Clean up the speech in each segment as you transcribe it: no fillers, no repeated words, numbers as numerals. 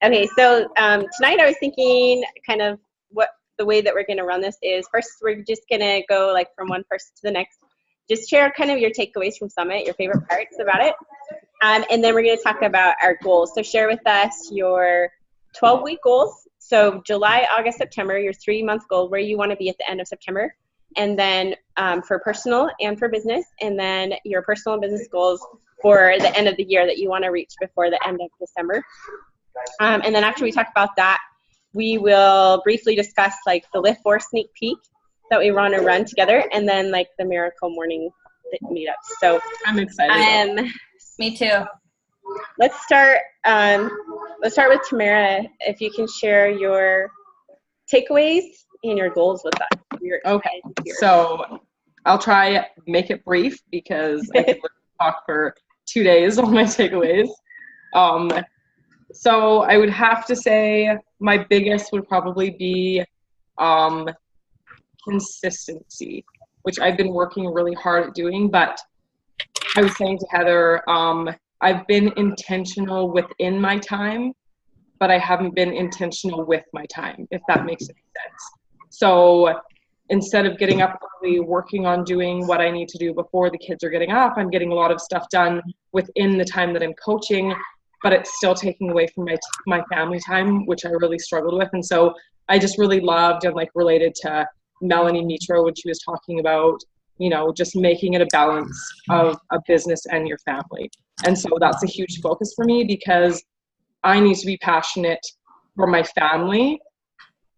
Okay, so tonight I was thinking kind of what the way that we're going to run this is. First, we're just going to go like from one person to the next. Just share kind of your takeaways from Summit, your favorite parts about it. And then we're going to talk about our goals. So share with us your 12-week goals. So July, August, September, your 3-month goal, where you want to be at the end of September. And then for personal and for business. And then your personal and business goals for the end of the year that you want to reach before the end of December. And then after we talk about that, we will briefly discuss like the Lift 4 sneak peek that we want to run together, and then like the Miracle Morning meetups. So I'm excited. Me too. Let's start with Tamara. If you can share your takeaways and your goals with us. Okay, so I'll try make it brief because I could talk for 2 days on my takeaways. So I would have to say my biggest would probably be consistency, which I've been working really hard at doing. But I was saying to Heather, I've been intentional within my time, but I haven't been intentional with my time, if that makes any sense. So instead of getting up early, working on doing what I need to do before the kids are getting up, I'm getting a lot of stuff done within the time that I'm coaching, but it's still taking away from my family time, which I really struggled with. And so I just really loved and like related to Melanie Mitro when she was talking about, you know, just making it a balance of a business and your family. And so that's a huge focus for me because I need to be passionate for my family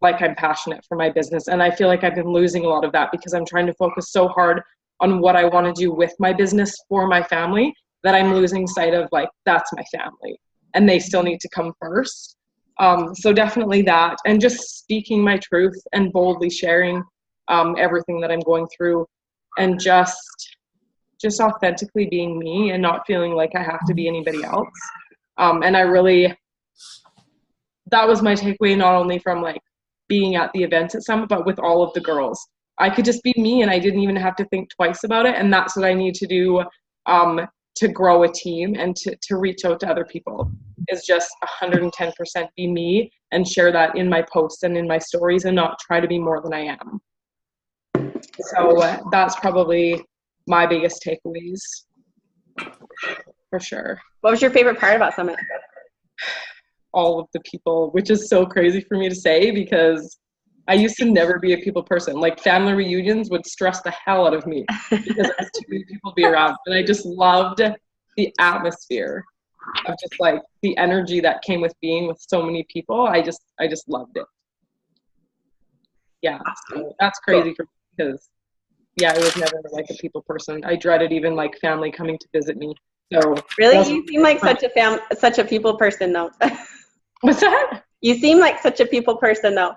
like I'm passionate for my business. And I feel like I've been losing a lot of that because I'm trying to focus so hard on what I want to do with my business for my family that I'm losing sight of like, that's my family and they still need to come first. So definitely that, and just speaking my truth and boldly sharing everything that I'm going through, and just authentically being me and not feeling like I have to be anybody else. And that was my takeaway, not only from like being at the events at Summit, but with all of the girls. I could just be me and I didn't even have to think twice about it. And that's what I need to do to grow a team and to reach out to other people, is just 110% be me and share that in my posts and in my stories and not try to be more than I am. So that's probably my biggest takeaways for sure. What was your favorite part about Summit? All of the people, which is so crazy for me to say because I used to never be a people person. Like family reunions would stress the hell out of me because I was too many people to be around. And I just loved the atmosphere of just like the energy that came with being with so many people. I just loved it. Yeah, so that's crazy for me because I was never like a people person. I dreaded even like family coming to visit me. So really, you seem like such a people person though. What's that? You seem like such a people person though.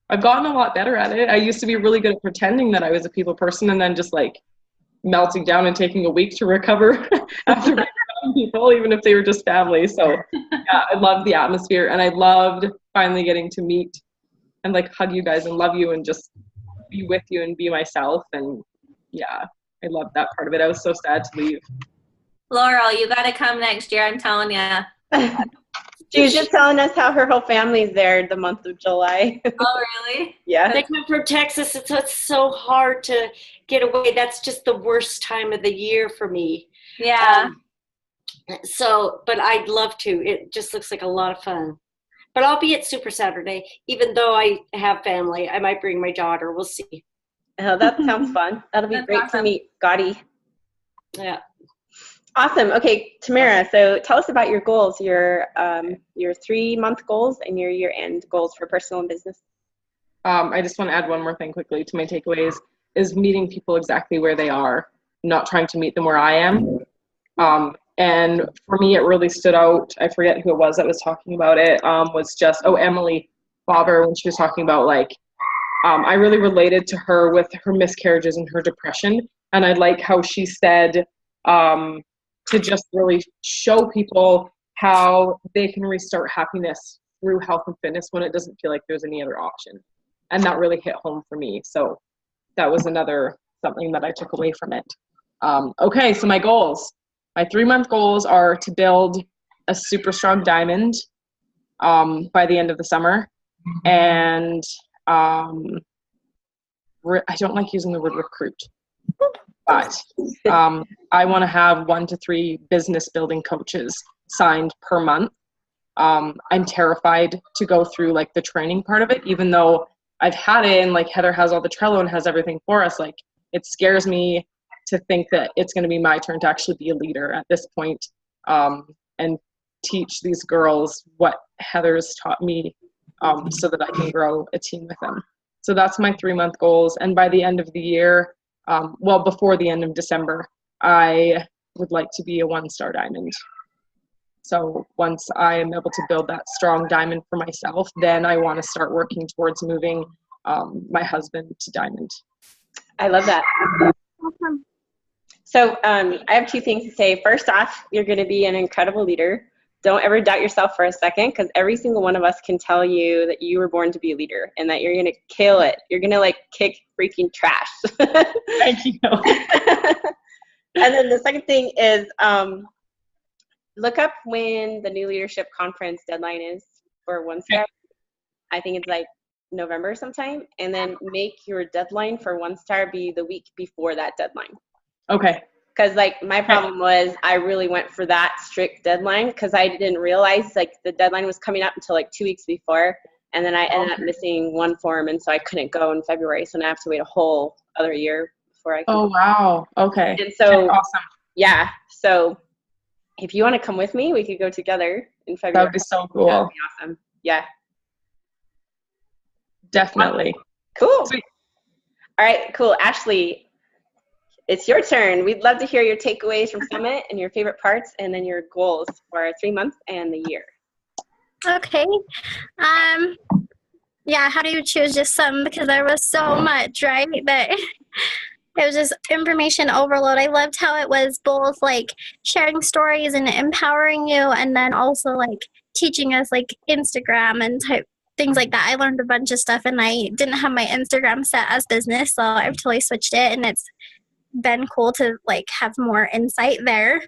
I've gotten a lot better at it. I used to be really good at pretending that I was a people person and then just like melting down and taking a week to recover after being around people, even if they were just family. So yeah, I loved the atmosphere and I loved finally getting to meet and like hug you guys and love you and just be with you and be myself. And yeah, I loved that part of it. I was so sad to leave. Laurel, you got to come next year. I'm telling you. She was just telling us how her whole family's there the month of July. Oh, really? Yeah. They come from Texas. It's so hard to get away. That's just the worst time of the year for me. Yeah. But I'd love to. It just looks like a lot of fun. But I'll be at Super Saturday, even though I have family. I might bring my daughter. We'll see. Oh, that sounds fun. That'll be great to meet Gotti. Yeah. Awesome. Okay, Tamara, so tell us about your goals, your 3-month goals and your year-end goals for personal and business. I just want to add one more thing quickly to my takeaways, is meeting people exactly where they are, not trying to meet them where I am. And for me, it really stood out. I forget who it was that was talking about it. Was just, Emily Bobber, when she was talking about like, I really related to her with her miscarriages and her depression. And I like how she said, to just really show people how they can restart happiness through health and fitness when it doesn't feel like there's any other option. And that really hit home for me. So that was something that I took away from it. Okay, so my goals. My 3-month goals are to build a super strong diamond, by the end of the summer. And I don't like using the word recruit, but I want to have 1 to 3 business building coaches signed per month. I'm terrified to go through like the training part of it, even though I've had it and like Heather has all the Trello and has everything for us. Like it scares me to think that it's going to be my turn to actually be a leader at this point, and teach these girls what Heather's taught me, so that I can grow a team with them. So that's my 3-month goals. And by the end of the year, before the end of December, I would like to be a 1-star diamond. So once I am able to build that strong diamond for myself, then I want to start working towards moving my husband to diamond. I love that. Awesome. So I have 2 things to say. First off, you're going to be an incredible leader. Don't ever doubt yourself for a second, because every single one of us can tell you that you were born to be a leader and that you're going to kill it. You're going to like kick freaking trash. Thank you. And then the second thing is look up when the new leadership conference deadline is for 1-star. I think it's like November sometime. And then make your deadline for 1-star be the week before that deadline. Okay. Because like my problem was I really went for that strict deadline because I didn't realize like the deadline was coming up until like 2 weeks before, and then I ended up missing 1 form, and so I couldn't go in February, so now I have to wait a whole other year before I can. Oh wow. Okay. And so awesome. Yeah, so if you want to come with me, we could go together in February. That would be so cool. That would be awesome. Yeah. Definitely. Cool. Sweet. All right, cool. Ashley, it's your turn. We'd love to hear your takeaways from Summit and your favorite parts, and then your goals for 3 months and the year. Okay. Yeah, how do you choose just some? Because there was so much, right? That it was just information overload. I loved how it was both like sharing stories and empowering you, and then also like teaching us like Instagram and type things like that. I learned a bunch of stuff, and I didn't have my Instagram set as business, so I've totally switched it, and it's been cool to like have more insight there.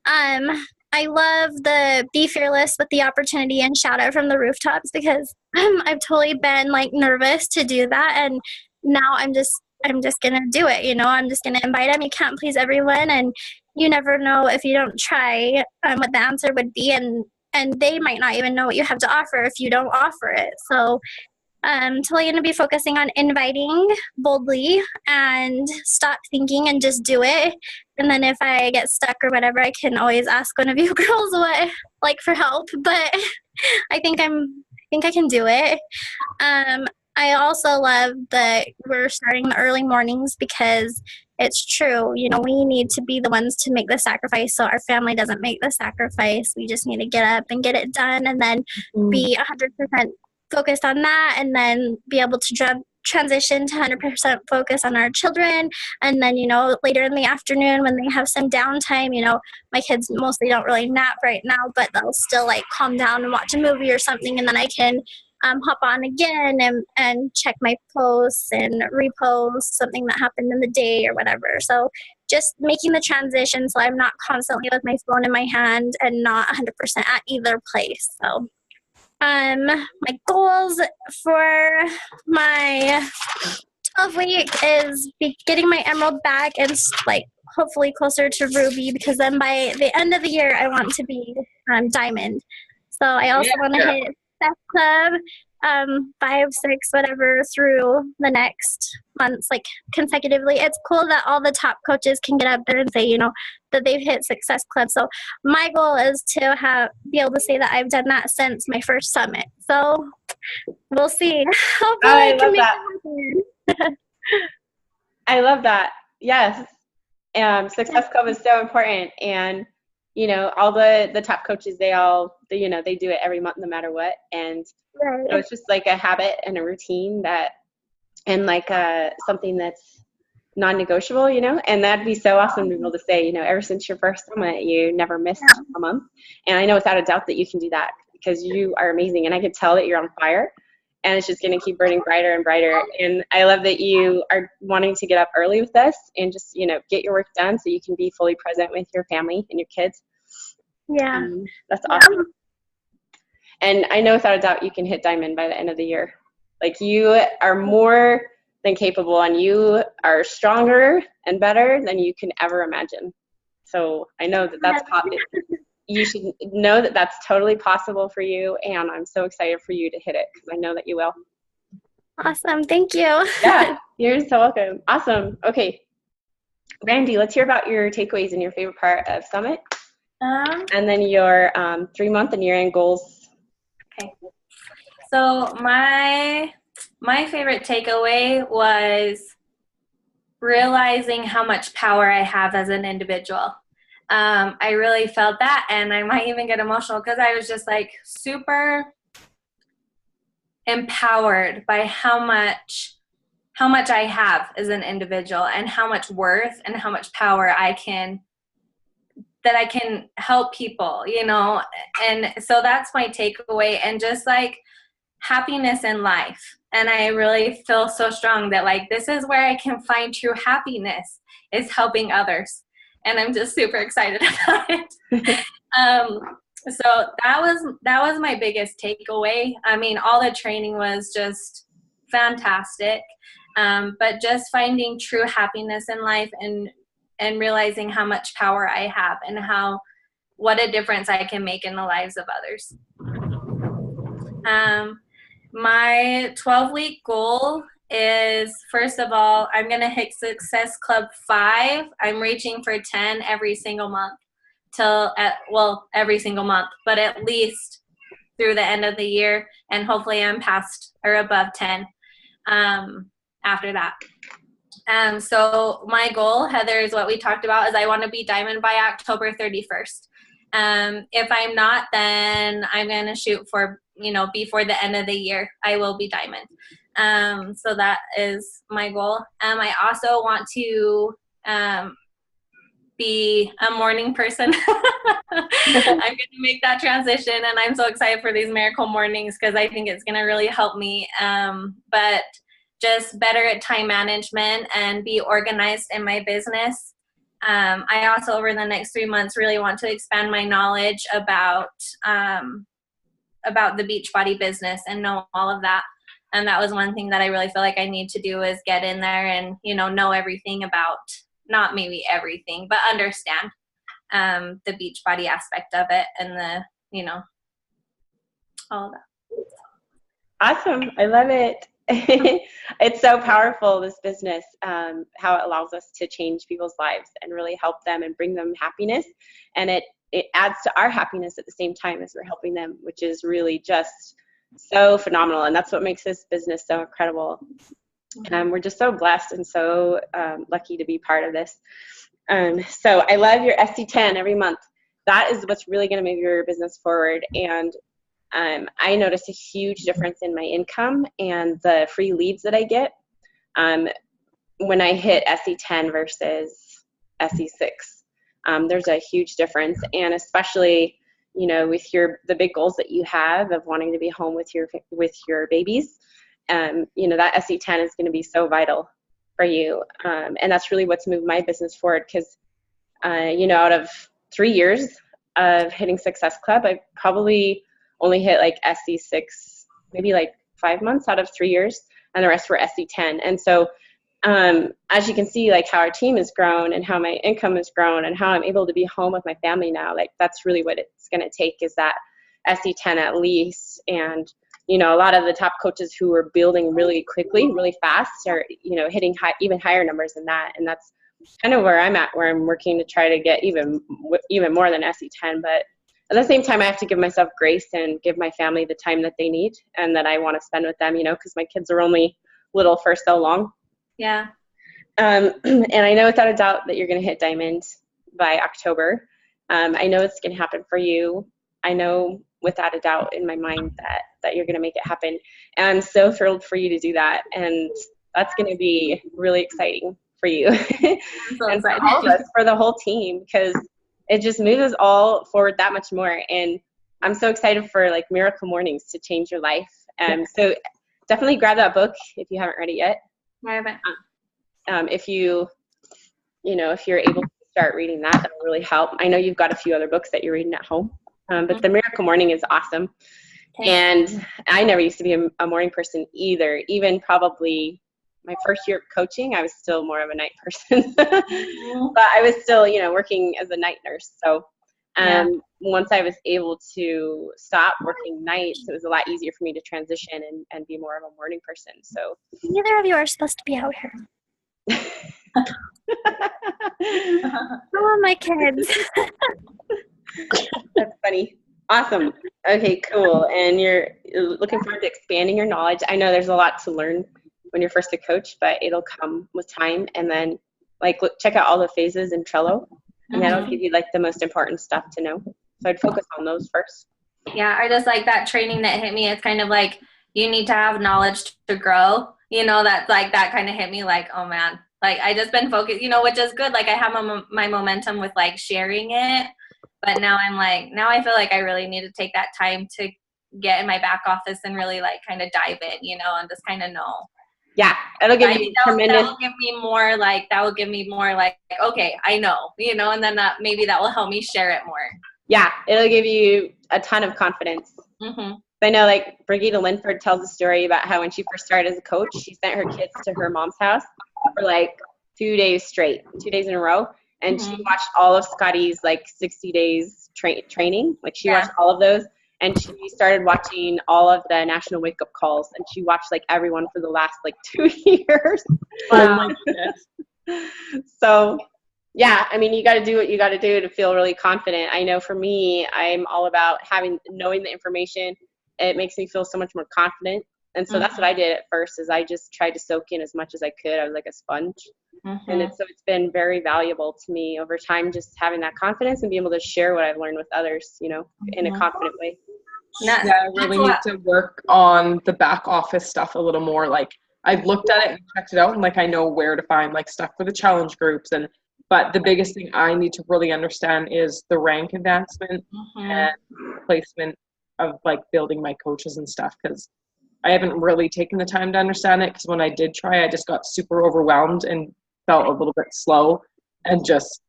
I love the be fearless with the opportunity and shout out from the rooftops, because I've totally been like nervous to do that, and now I'm just gonna do it. You know, I'm just gonna invite them. You can't please everyone, and you never know if you don't try what the answer would be, and they might not even know what you have to offer if you don't offer it. So totally going to be focusing on inviting boldly and stop thinking and just do it. And then if I get stuck or whatever, I can always ask one of you girls for help. But I think I can do it. I also love that we're starting the early mornings, because it's true. You know, we need to be the ones to make the sacrifice so our family doesn't make the sacrifice. We just need to get up and get it done, and then be 100% focused on that, and then be able to transition to 100% focus on our children. And then, you know, later in the afternoon when they have some downtime, you know, my kids mostly don't really nap right now, but they'll still like calm down and watch a movie or something, and then I can hop on again and check my posts and repost something that happened in the day or whatever. So just making the transition so I'm not constantly with my phone in my hand and not 100% at either place. So my goals for my 12-week is getting my emerald back and like hopefully closer to ruby, because then by the end of the year I want to be diamond. So I also want to hit Steph Club 5, 6, whatever through the next months, like consecutively. It's cool that all the top coaches can get up there and say, you know, that they've hit Success Club. So my goal is to be able to say that I've done that since my first summit. So we'll see. Hopefully I I can make love that. I love that. Yes. Success Club is so important, and you know, all the top coaches, they do it every month no matter what. And Right. so it's just like a habit and a routine and like something that's non-negotiable, you know. And that'd be so awesome to be able to say, you know, ever since your first summit, you never missed a month. And I know without a doubt that you can do that, because you are amazing, and I could tell that you're on fire, and it's just going to keep burning brighter and brighter. And I love that you are wanting to get up early with us and just, you know, get your work done so you can be fully present with your family and your kids. Yeah. That's awesome. And I know without a doubt you can hit diamond by the end of the year. Like, you are more than capable, and you are stronger and better than you can ever imagine. So I know that that's you should know that that's totally possible for you, and I'm so excited for you to hit it because I know that you will. Awesome. Thank you. Yeah, you're so welcome. Awesome. Okay, Randy, let's hear about your takeaways and your favorite part of Summit, and then your 3-month and year-end goals. Okay. So my favorite takeaway was realizing how much power I have as an individual. I really felt that, and I might even get emotional because I was just like super empowered by how much I have as an individual, and how much worth and how much power I can help people, you know. And so that's my takeaway, and just like happiness in life. And I really feel so strong that like this is where I can find true happiness, is helping others. And I'm just super excited about it. So that was my biggest takeaway. I mean, all the training was just fantastic. But just finding true happiness in life, and realizing how much power I have, and what a difference I can make in the lives of others. My 12-week goal is, first of all, I'm going to hit Success Club 5. I'm reaching for 10 every single month every single month, but at least through the end of the year, and hopefully I'm past or above 10 after that. So my goal, Heather, is what we talked about, is I want to be diamond by October 31st. If I'm not, then I'm going to shoot for, before the end of the year, I will be diamond. So that is my goal. I also want to be a morning person. I'm going to make that transition, and I'm so excited for these miracle mornings because I think it's going to really help me. But just better at time management and be organized in my business. I also, over the next 3 months, really want to expand my knowledge about the Beachbody business and know all of that. And that was one thing that I really feel like I need to do, is get in there and, know everything about, not maybe everything, but understand the Beachbody aspect of it, and all of that. Awesome. I love it. It's so powerful, this business, how it allows us to change people's lives and really help them and bring them happiness. And it adds to our happiness at the same time as we're helping them, which is really just so phenomenal. And that's what makes this business so incredible. We're just so blessed and so lucky to be part of this. So I love your SC10 every month. That is what's really going to move your business forward. And I noticed a huge difference in my income and the free leads that I get when I hit SC10 versus SC6. There's a huge difference, and especially, with the big goals that you have of wanting to be home with your babies, that SC10 is going to be so vital for you, and that's really what's moved my business forward. Because, out of 3 years of hitting Success Club, I probably only hit like SC6, maybe like 5 months out of 3 years, and the rest were SC10. And so as you can see, like how our team has grown and how my income has grown and how I'm able to be home with my family now, like that's really what it's going to take, is that SC10 at least. And, a lot of the top coaches who are building really quickly, really fast are, hitting even higher numbers than that. And that's kind of where I'm at, where I'm working to try to get even more than SC10. But at the same time, I have to give myself grace and give my family the time that they need and that I want to spend with them, because my kids are only little for so long. Yeah. And I know without a doubt that you're going to hit diamond by October. I know it's going to happen for you. I know without a doubt in my mind that you're going to make it happen. And I'm so thrilled for you to do that. And that's going to be really exciting for you. I'm so and for excited. all of us, for the whole team, because it just moves us all forward that much more. And I'm so excited for like Miracle Mornings to change your life. So definitely grab that book if you haven't read it yet. I haven't. If you're able to start reading that will really help. I know you've got a few other books that you're reading at home, but the Miracle Morning is awesome. Okay. And I never used to be a morning person either. Even probably my first year of coaching, I was still more of a night person. But I was still, you know, working as a night nurse. So once I was able to stop working nights, it was a lot easier for me to transition and be more of a morning person. So Neither of you are supposed to be out here. Oh, my kids. That's funny. Awesome. Okay, cool. And you're looking forward to expanding your knowledge. I know there's a lot to learn when you're first a coach, but it'll come with time. And then, like, check out all the phases in Trello, and that'll give you, like, the most important stuff to know. So I'd focus on those first. Yeah, I just like that training that hit me. It's kind of like you need to have knowledge to grow. You know, that's like that kind of hit me like, oh, man. Like, I just been focused, you know, which is good. Like, I have my momentum with, like, sharing it. But now I'm like, now I feel like I really need to take that time to get in my back office and really, like, kind of dive in, you know, and just kind of know. Yeah, it'll give you tremendous. That will give me more, like, okay, I know, you know, and then maybe that will help me share it more. Yeah, it'll give you a ton of confidence. I know, like, Brigida Linford tells a story about how when she first started as a coach, she sent her kids to her mom's house for, like, 2 days straight, 2 days in a row. And she watched all of Scotty's, like, 60 days training. Like, she watched all of those. And she started watching all of the national wake-up calls. And she watched, like, everyone for the last, like, 2 years. Oh, my goodness. So, yeah, I mean, you got to do what you got to do to feel really confident. I know for me, I'm all about knowing the information. It makes me feel so much more confident. And so that's what I did at first, is I just tried to soak in as much as I could. I was like a sponge. And it's been very valuable to me over time, just having that confidence and being able to share what I've learned with others, you know, in a confident way. Yeah, I really need to work on the back office stuff a little more. Like, I've looked at it and checked it out, and, like, I know where to find, like, stuff for the challenge groups. But the biggest thing I need to really understand is the rank advancement and placement of, like, building my coaches and stuff, because I haven't really taken the time to understand it, because when I did try, I just got super overwhelmed and felt a little bit slow and just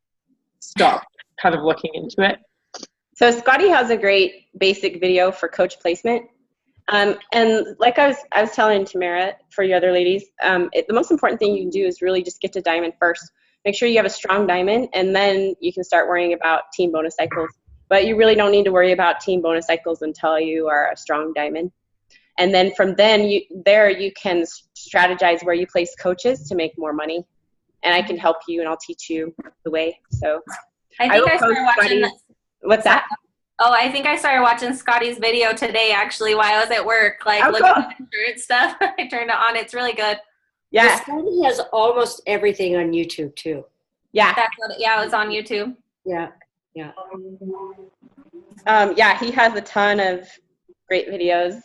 stopped kind of looking into it. So Scotty has a great basic video for coach placement. And like I was telling Tamara, for you other ladies, the most important thing you can do is really just get to diamond first. Make sure you have a strong diamond, and then you can start worrying about team bonus cycles. But you really don't need to worry about team bonus cycles until you are a strong diamond. And then from then, you can strategize where you place coaches to make more money. And I can help you, and I'll teach you the way. So I think I started watching this. What's that? Oh, I think I started watching Scotty's video today, actually, while I was at work. Like, looking at insurance stuff. I turned it on. It's really good. Yeah. Scotty has almost everything on YouTube, too. Yeah. It's on YouTube. Yeah. Yeah. Yeah, he has a ton of great videos.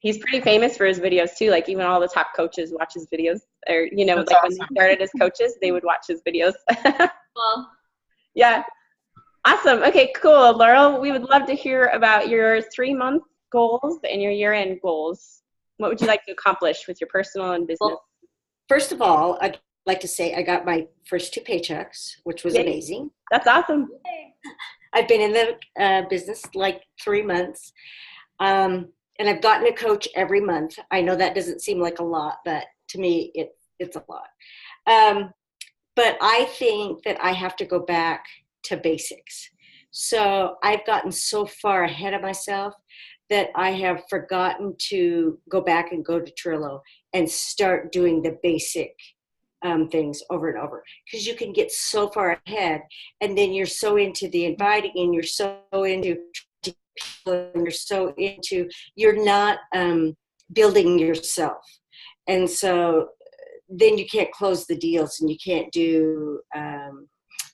He's pretty famous for his videos, too. Like, even all the top coaches watch his videos. Or, you know, when they started as coaches, they would watch his videos. Well. Yeah. Awesome. Okay, cool. Laurel, we would love to hear about your 3-month goals and your year-end goals. What would you like to accomplish with your personal and business? Well, first of all, I'd like to say I got my first 2 paychecks, which was amazing. That's awesome. I've been in the business like 3 months. And I've gotten a coach every month. I know that doesn't seem like a lot, but to me, it's a lot. But I think that I have to go back to basics. So I've gotten so far ahead of myself that I have forgotten to go back and go to Trello and start doing the basic things over and over. Because you can get so far ahead, and then you're so into the inviting, and you're so into people, and you're not building yourself. And so then you can't close the deals, and you can't do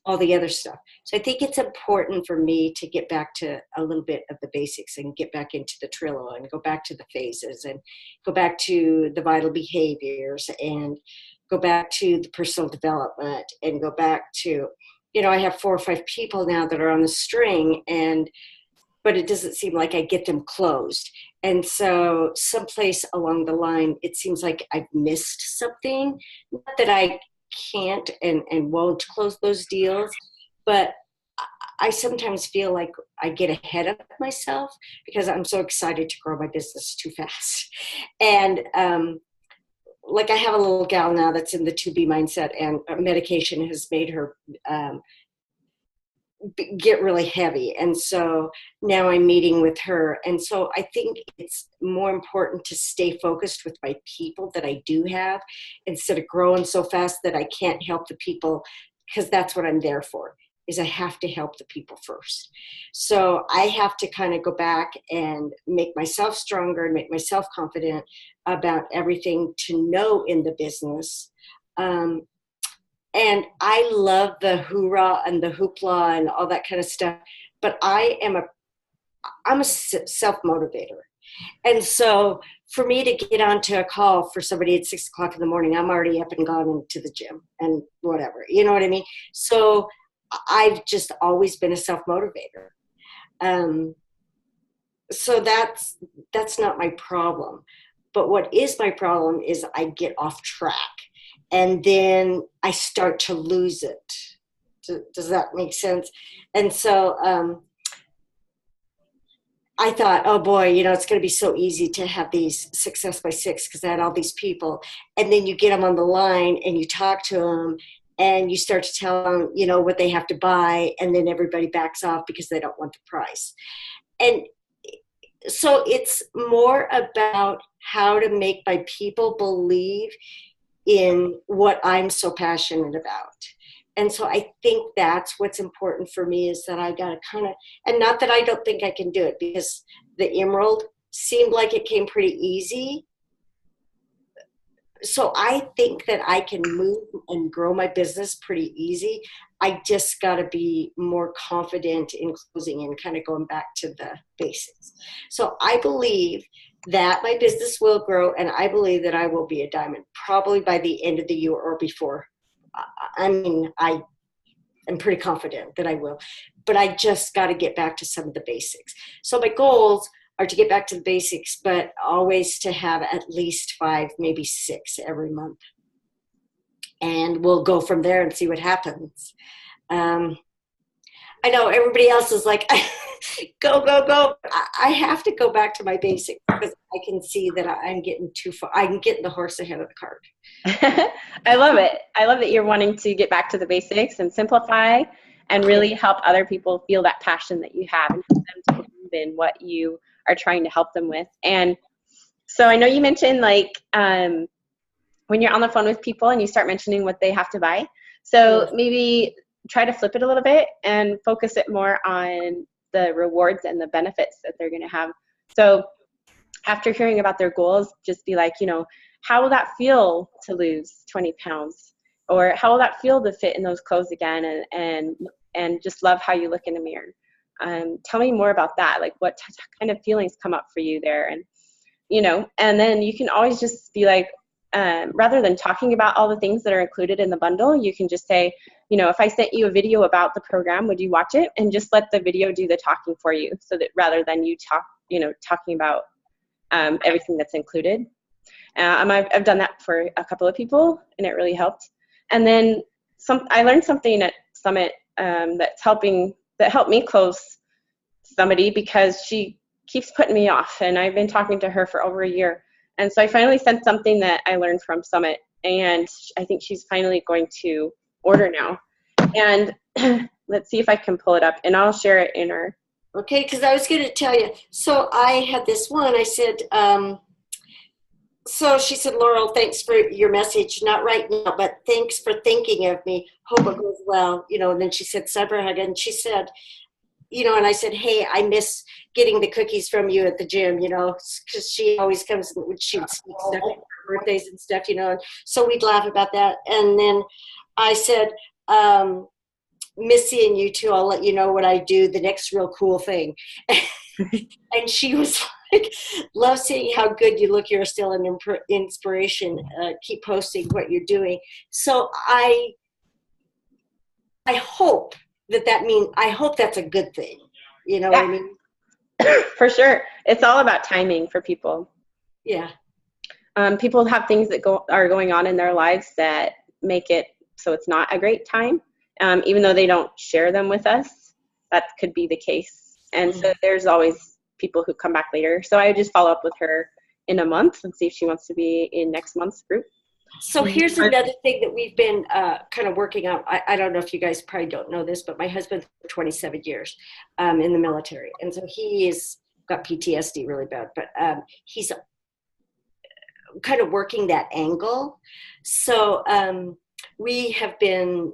all the other stuff. So I think it's important for me to get back to a little bit of the basics and get back into the Trello and go back to the phases and go back to the vital behaviors and go back to the personal development and go back to, you know, I have 4 or 5 people now that are on the string, but it doesn't seem like I get them closed. And so someplace along the line, it seems like I've missed something. Not that I can't and won't close those deals, but I sometimes feel like I get ahead of myself because I'm so excited to grow my business too fast. And like I have a little gal now that's in the 2B mindset, and medication has made her get really heavy. And so now I'm meeting with her. And so I think it's more important to stay focused with my people that I do have instead of growing so fast that I can't help the people, because that's what I'm there for, is I have to help the people first. So I have to kind of go back and make myself stronger and make myself confident about everything to know in the business. And I love the hoorah and the hoopla and all that kind of stuff, but I'm a self-motivator. And so for me to get onto a call for somebody at 6 o'clock in the morning, I'm already up and gone into the gym and whatever, you know what I mean? So I've just always been a self-motivator. So that's not my problem. But what is my problem is I get off track. And then I start to lose it. Does that make sense? And so I thought, oh boy, it's going to be so easy to have these Success by 6 because I had all these people. And then you get them on the line and you talk to them and you start to tell them, what they have to buy. And then everybody backs off because they don't want the price. And so it's more about how to make my people believe in what I'm so passionate about. And so I think that's what's important for me, is that I got to kind of, and not that I don't think I can do it, because the Emerald seemed like it came pretty easy. So I think that I can move and grow my business pretty easy. I just got to be more confident in closing and kind of going back to the basics. So I believe that my business will grow, and I believe that I will be a diamond probably by the end of the year or before. I mean, I am pretty confident that I will, but I just got to get back to some of the basics. So my goals are to get back to the basics, but always to have at least 5, maybe 6 every month. And we'll go from there and see what happens. I know everybody else is like, go, go, go. I have to go back to my basics because I can see that I'm getting too far. I'm getting the horse ahead of the cart. I love it. I love that you're wanting to get back to the basics and simplify and really help other people feel that passion that you have and help them to believe in what you are trying to help them with. And so I know you mentioned when you're on the phone with people and you start mentioning what they have to buy. So maybe try to flip it a little bit and focus it more on the rewards and the benefits that they're going to have. So after hearing about their goals, just be like, how will that feel to lose 20 pounds? Or how will that feel to fit in those clothes again and just love how you look in the mirror? Tell me more about that. Like what kind of feelings come up for you there? And, and then you can always just be like, rather than talking about all the things that are included in the bundle, you can just say, if I sent you a video about the program, would you watch it? And just let the video do the talking for you, so that rather than you talking about everything that's included. I've done that for a couple of people, and it really helped. And then I learned something at Summit that helped me close somebody, because she keeps putting me off, and I've been talking to her for over a year. And so I finally sent something that I learned from Summit, and I think she's finally going to order now. And let's see if I can pull it up, and I'll share it in our. Okay, because I was going to tell you. So I had this one. I said, so she said, Laurel, thanks for your message. Not right now, but thanks for thinking of me. Hope it goes well. And then she said, cyber hug. And she said, and I said, hey, I miss getting the cookies from you at the gym, because she always comes and she would sneak stuff in for birthdays and stuff, and so we'd laugh about that. And then I said, miss seeing you too. I'll let you know what I do, the next real cool thing. And she was like, love seeing how good you look. You're still an inspiration. Keep posting what you're doing. So I hope I hope that's a good thing. You know what I mean? For sure. It's all about timing for people. Yeah. People have things that are going on in their lives that make it so it's not a great time, even though they don't share them with us. that could be the case. And so there's always people who come back later. So I would just follow up with her in a month and see if she wants to be in next month's group. So here's another thing that we've been kind of working on. I don't know if you guys probably don't know this, but my husband for 27 years in the military. And so he's got PTSD really bad, but he's kind of working that angle. So we have been,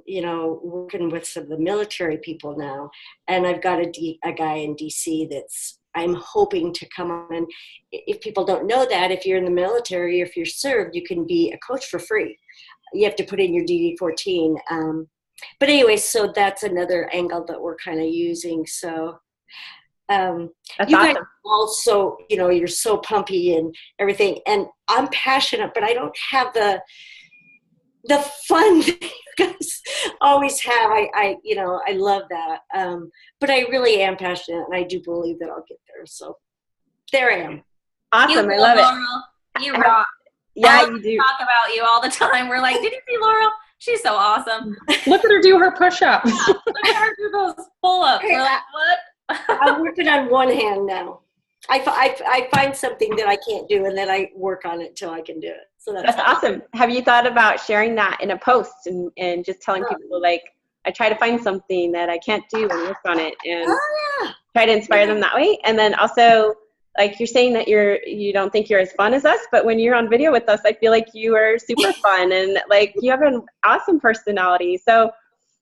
working with some of the military people now. And I've got a guy in DC I'm hoping to come on. And if people don't know that, if you're in the military, if you're served, you can be a coach for free. You have to put in your DD-14. But anyway, so that's another angle that we're kind of using. So That's you awesome. guys also, you're so pumpy and everything. And I'm passionate, but I don't have the fun that you guys always have. I love that. But I really am passionate, and I do believe that I'll get there. So there I am. Awesome. I love it. Laurel. You rock. Yeah, All you of us do. talk about you all the time. We're like, did you see Laurel? She's so awesome. Look at her do her push-ups. Yeah, look at her do those pull-ups. We're like, what? I'm working on one hand now. I find something that I can't do, and then I work on it till I can do it. So That's awesome. Have you thought about sharing that in a post and just telling people, like, I try to find something that I can't do and work on it, and try to inspire them that way? And then also, like, you're saying that you don't think you're as fun as us, but when you're on video with us, I feel like you are super fun, and like you have an awesome personality. So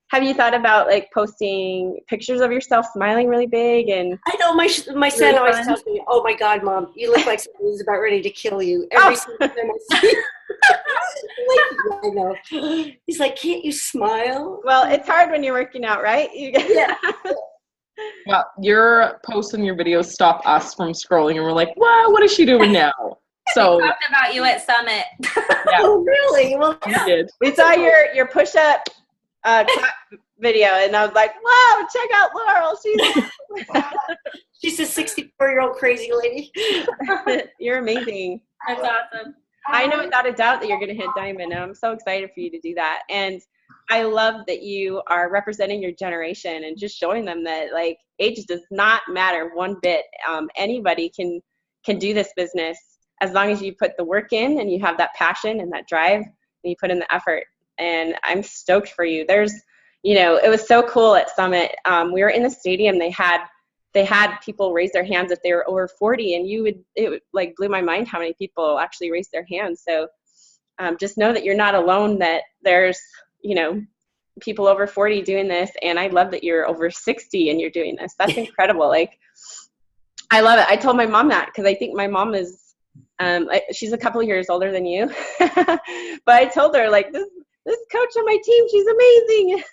have you thought about like posting pictures of yourself smiling really big? And I know my son really always fun? tells me, "Oh my God, Mom, you look like someone who's about ready to kill you." Every single time I see you. Like, I know. He's like, "Can't you smile?" well, it's hard when you're working out, right? Yeah. Well, your posts and your videos stop us from scrolling, and we're like, wow, what is she doing now? So We talked about you at Summit. yeah, Oh, really? Well, we did. We saw your push-up clap video, and I was like, wow, check out Laurel. she's a 64-year-old crazy lady. You're amazing. That's awesome. I know without a doubt that you're going to hit diamond, and I'm so excited for you to do that. And I love that you are representing your generation and just showing them that, like, age does not matter one bit. Anybody can do this business as long as you put the work in and you have that passion and that drive and you put in the effort. And I'm stoked for you. There's, it was so cool at Summit. We were in the stadium. They had people raise their hands if they were over 40, and it like blew my mind how many people actually raised their hands. So just know that you're not alone, that there's, people over 40 doing this. And I love that you're over 60 and you're doing this. That's incredible. Like, I love it. I told my mom that because I think my mom is, she's a couple of years older than you, but I told her, like, this coach on my team, she's amazing.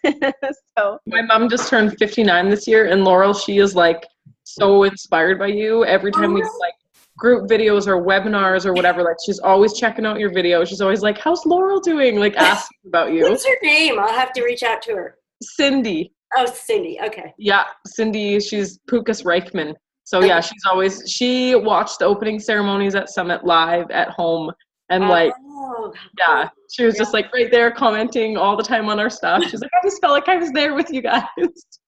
So My mom just turned 59 this year, and Laurel, she is like so inspired by you. Every time we do like group videos or webinars or whatever, like she's always checking out your video. She's always like, how's Laurel doing? Like asking about you. What's her name? I'll have to reach out to her. Cindy. Oh, Cindy. Okay. Yeah, Cindy, she's Pukas Reichman. So yeah, she watched the opening ceremonies at Summit live at home, and like, yeah, she was just like right there commenting all the time on our stuff. She's like, I just felt like I was there with you guys.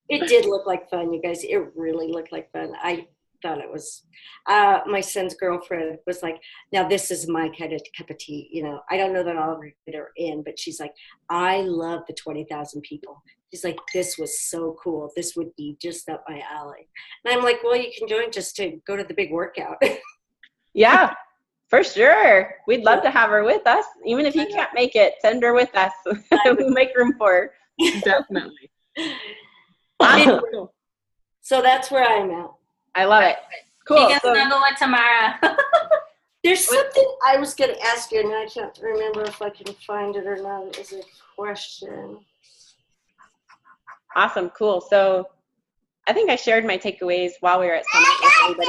It did look like fun, you guys. It really looked like fun. I thought it was. My son's girlfriend was like, now this is my kind of cup of tea. I don't know that I'll get her in, but she's like, I love the 20,000 people. She's like, this was so cool. This would be just up my alley. And I'm like, well, you can join just to go to the big workout. yeah, for sure. We'd love to have her with us. Even if you can't make it, send her with us. We'll make room for her. Definitely. So that's where I'm at. I love it. Cool. You can snuggle with Tamara. There's something I was going to ask you, and I can't remember if I can find it or not. It was a question. Awesome. Cool. So I think I shared my takeaways while we were at Summit with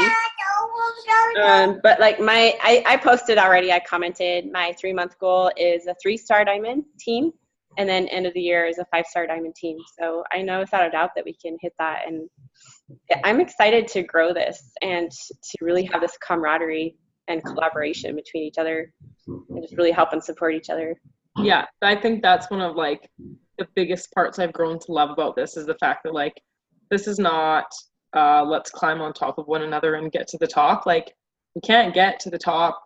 everybody. But like I posted already, I commented, my 3-month goal is a 3-star diamond team. And then end of the year is a 5-star diamond team. So I know without a doubt that we can hit that. And I'm excited to grow this and to really have this camaraderie and collaboration between each other and just really help and support each other. Yeah, I think that's one of like the biggest parts I've grown to love about this is the fact that like This is not let's climb on top of one another and get to the top. Like, we can't get to the top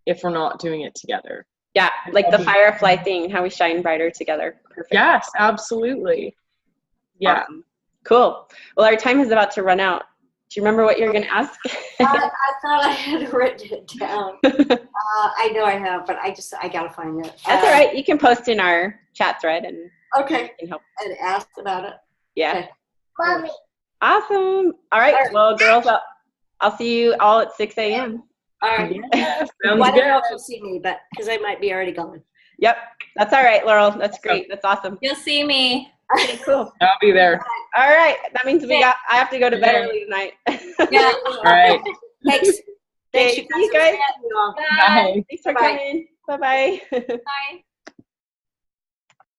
if we're not doing it together. Yeah, like the firefly thing, how we shine brighter together. Perfect. Yes, absolutely. Yeah. Awesome. Cool. Well, our time is about to run out. Do you remember what you're going to ask? I thought I had written it down. I know I have, but I got to find it. That's all right. You can post in our chat thread and okay. can help. And ask about it. Yeah. Okay. Mommy. Awesome. All right. Well, girls, I'll see you all at 6 a.m. All right. Yes, sounds Why good. don't you see me? But because I might be already gone. Yep. That's all right, Laurel. That's great. That's awesome. You'll see me. Okay, cool. I'll be there. All right. That means I have to go to bed Yeah. early tonight. Yeah. All right. Thanks. Okay, see you guys. Bye. Bye. Bye. Thanks for Bye. coming. Bye-bye. Bye.